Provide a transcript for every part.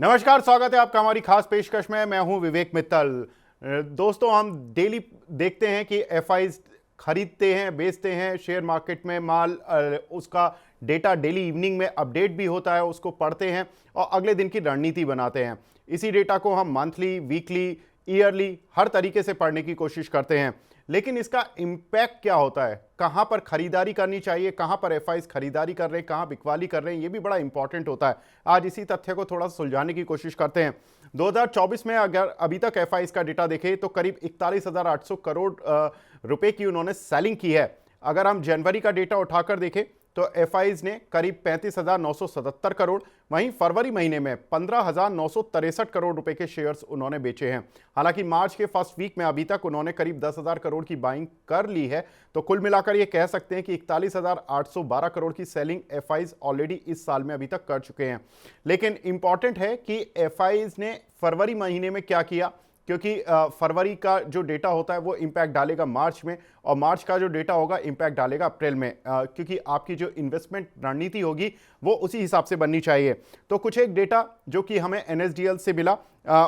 नमस्कार, स्वागत है आपका हमारी खास पेशकश में। मैं हूं विवेक मित्तल। दोस्तों, हम डेली देखते हैं कि एफआईज खरीदते हैं, बेचते हैं शेयर मार्केट में माल। उसका डेटा डेली इवनिंग में अपडेट भी होता है, उसको पढ़ते हैं और अगले दिन की रणनीति बनाते हैं। इसी डेटा को हम मंथली, वीकली, ईयरली हर तरीके से पढ़ने की कोशिश करते हैं। लेकिन इसका इम्पैक्ट क्या होता है, कहां पर खरीदारी करनी चाहिए, कहां पर एफआईज खरीदारी कर रहे हैं, कहां बिकवाली कर रहे हैं, ये भी बड़ा इंपॉर्टेंट होता है। आज इसी तथ्य को थोड़ा सुलझाने की कोशिश करते हैं। 2024 में अगर अभी तक एफआईज का डेटा देखें तो करीब 41,800 करोड़ रुपए की उन्होंने सेलिंग की है। अगर हम जनवरी का डेटा उठाकर देखें तो एफआईज ने करीब 35,977 करोड़, वहीं फरवरी महीने में 15,963 करोड़ रुपए के शेयर्स उन्होंने बेचे हैं। हालांकि मार्च के फर्स्ट वीक में अभी तक उन्होंने करीब 10,000 करोड़ की बाइंग कर ली है। तो कुल मिलाकर ये कह सकते हैं कि 41,812 करोड़ की सेलिंग एफआईज ऑलरेडी इस साल में अभी तक कर चुके हैं। लेकिन इंपॉर्टेंट है कि एफआईज ने फरवरी महीने में क्या किया, क्योंकि फरवरी का जो डेटा होता है वो इंपैक्ट डालेगा मार्च में, और मार्च का जो डेटा होगा इंपैक्ट डालेगा अप्रैल में, क्योंकि आपकी जो इन्वेस्टमेंट रणनीति होगी वो उसी हिसाब से बननी चाहिए। तो कुछ एक डेटा जो कि हमें एनएसडीएल से मिला,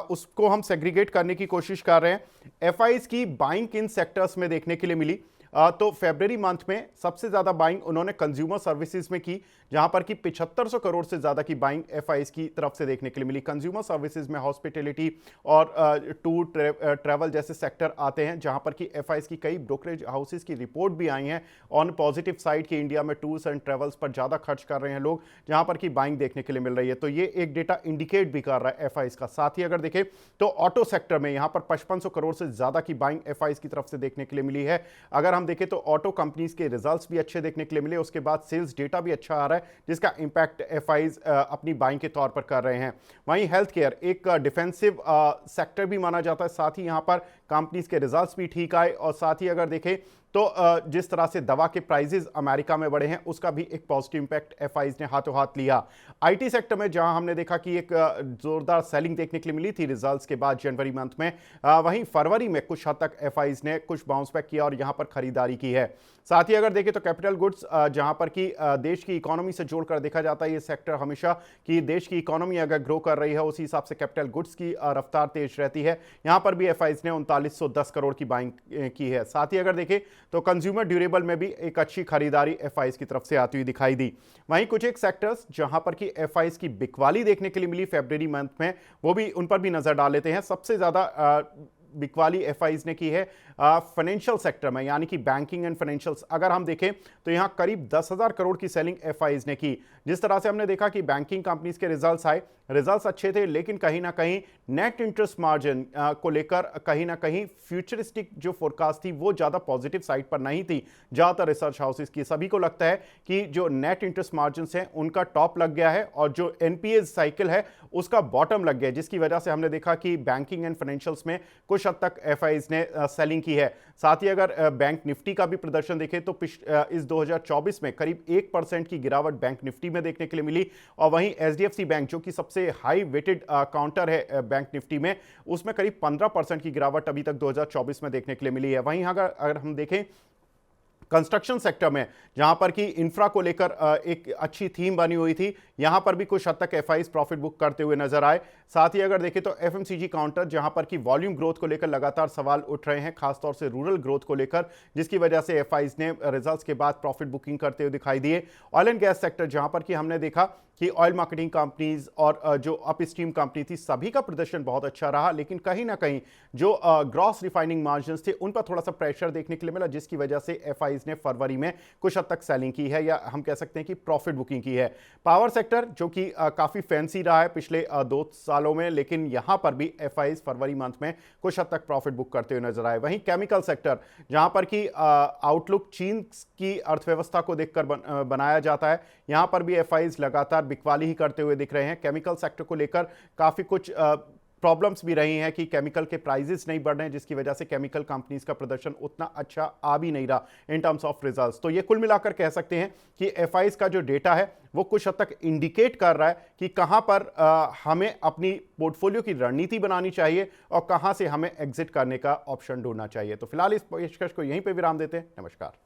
उसको हम सेग्रीगेट करने की कोशिश कर रहे हैं। एफआईज की बाइंग किन सेक्टर्स में देखने के लिए मिली, तो फरवरी मंथ में सबसे ज्यादा बाइंग उन्होंने कंज्यूमर सर्विसेज में की, जहां पर कि 7500 करोड़ से ज्यादा की बाइंग एफआईज की तरफ से देखने के लिए मिली। कंज्यूमर सर्विसेज में हॉस्पिटैलिटी और टूर ट्रैवल जैसे सेक्टर आते हैं, जहां पर कि एफआईज की कई ब्रोकरेज हाउसेज की रिपोर्ट भी आई हैं ऑन पॉजिटिव साइड कि इंडिया में टूर्स एंड ट्रेवल्स पर ज्यादा खर्च कर रहे हैं लोग, जहां पर कि बाइंग देखने के लिए मिल रही है। तो ये एक डेटा इंडिकेट भी कर रहा है एफआईज का। साथ ही अगर देखें तो ऑटो सेक्टर में यहां पर 5500 करोड़ से ज्यादा की बाइंग एफआईज की तरफ से देखने के लिए मिली है। अगर हम देखें तो ऑटो कंपनीज के रिजल्ट्स भी अच्छे देखने के लिए मिले, उसके बाद सेल्स डेटा भी अच्छा आ रहा है, जिसका इंपैक्ट एफआईज अपनी बाइंग के तौर पर कर रहे हैं। वहीं हेल्थ केयर एक डिफेंसिव सेक्टर भी माना जाता है, साथ ही यहां पर कंपनीज के रिजल्ट्स भी ठीक आए। और साथ ही अगर देखें तो जिस तरह से दवा के प्राइसेस अमेरिका में बढ़े हैं, उसका भी एक पॉजिटिव इंपैक्ट एफआईज ने हाथों हाथ लिया। आईटी सेक्टर में जहां हमने देखा कि एक जोरदार सेलिंग देखने के लिए मिली थी रिजल्ट्स के बाद जनवरी मंथ में, वहीं फरवरी में कुछ हद तक एफआईज ने कुछ बाउंस बैक किया और यहां पर खरीदारी की है। साथ ही अगर देखें तो कैपिटल गुड्स, जहां पर कि देश की इकोनॉमी से जोड़कर देखा जाता है ये सेक्टर हमेशा, कि देश की इकोनॉमी अगर ग्रो कर रही है उसी हिसाब से कैपिटल गुड्स की रफ्तार तेज रहती है। यहां पर भी एफआईज ने 3910 करोड़ की बाइंग की है। साथ ही अगर देखें तो कंज्यूमर ड्यूरेबल में भी एक अच्छी खरीदारी एफआईज की तरफ से आती हुई दिखाई दी। वहीं कुछ एक सेक्टर्स जहां पर कि एफआईज की बिकवाली देखने के लिए मिली फरवरी मंथ में, वो भी उन पर भी नजर डाल लेते हैं। सबसे ज्यादा बिकवाली एफआईज ने की है फाइनेंशियल सेक्टर में, यानी कि बैंकिंग एंड फाइनेंशियल्स। अगर हम देखें तो यहां करीब 10,000 करोड़ की सेलिंग एफआईज ने की। जिस तरह से हमने देखा कि बैंकिंग कंपनीज के रिजल्ट्स आए, रिजल्ट्स अच्छे थे, लेकिन कहीं ना कहीं नेट इंटरेस्ट मार्जिन को लेकर कहीं ना कहीं फ्यूचरिस्टिक जो फोरकास्ट थी वो ज्यादा पॉजिटिव साइड पर नहीं थी। ज्यादातर रिसर्च हाउसेस की सभी को लगता है कि जो नेट इंटरेस्ट मार्जिन है उनका टॉप लग गया है और जो एनपीए साइकिल है उसका बॉटम लग गया, जिसकी वजह से हमने देखा कि बैंकिंग एंड फाइनेंशियल्स में कुछ हद तक एफआईज ने सेलिंग की है। साथ ही अगर बैंक निफ्टी का भी प्रदर्शन देखें तो इस 2024 में करीब 1% की गिरावट बैंक निफ्टी में देखने के लिए मिली। और वहीं एचडीएफसी बैंक जो कि सबसे हाई वेटेड काउंटर है बैंक निफ्टी में, उसमें करीब 15% की गिरावट अभी तक 2024 में देखने के लिए मिली है। वहीं अगर हम देखें कंस्ट्रक्शन सेक्टर में, जहां पर कि इंफ्रा को लेकर एक अच्छी थीम बनी हुई थी, यहां पर भी कुछ हद तक एफआईज प्रॉफिट बुक करते हुए नजर आए। साथ ही अगर देखें तो एफएमसीजी काउंटर, जहां पर कि वॉल्यूम ग्रोथ को लेकर लगातार सवाल उठ रहे हैं, खासतौर से रूरल ग्रोथ को लेकर, जिसकी वजह से एफआईज ने रिजल्ट्स के बाद प्रॉफिट बुकिंग करते हुए दिखाई दिए। ऑयल एंड गैस सेक्टर, जहां पर कि हमने देखा कि ऑयल मार्केटिंग कंपनीज और जो अपस्ट्रीम कंपनी थी सभी का प्रदर्शन बहुत अच्छा रहा, लेकिन कहीं ना कहीं जो ग्रॉस रिफाइनिंग मार्जिन्स थे उन पर थोड़ा सा प्रेशर देखने के लिए मिला, जिसकी वजह से एफआईज ने फरवरी में कुछ हद तक सेलिंग की है, या हम कह सकते हैं कि प्रॉफिट बुकिंग की है। पावर सेक्टर जो कि काफी फैंसी रहा है पिछले 2 सालों में, लेकिन यहां पर भी एफआईज फरवरी मंथ में कुछ हद तक प्रॉफिट बुक करते हुए नजर आए। वहीं केमिकल सेक्टर, जहां पर कि आउटलुक चीन की अर्थव्यवस्था को देखकर बनाया जाता है, यहां पर भी एफआईज लगातार बिकवाली ही करते हुए दिख रहे हैं। केमिकल सेक्टर को लेकर काफी कुछ प्रॉब्लम्स भी रही हैं कि केमिकल के प्राइसेस नहीं बढ़ रहे हैं, जिसकी वजह से केमिकल कंपनीज का प्रदर्शन उतना अच्छा आ भी नहीं रहा इन टर्म्स ऑफ रिजल्ट्स। तो ये कुल मिलाकर कह सकते हैं कि एफआईज का जो डेटा है वो कुछ हद तक इंडिकेट कर रहा है कि कहां पर हमें अपनी पोर्टफोलियो की रणनीति बनानी चाहिए और कहां से हमें एग्जिट करने का ऑप्शन ढूंढना चाहिए। तो फिलहाल इस पेशकश को यहीं पे विराम देते हैं। नमस्कार।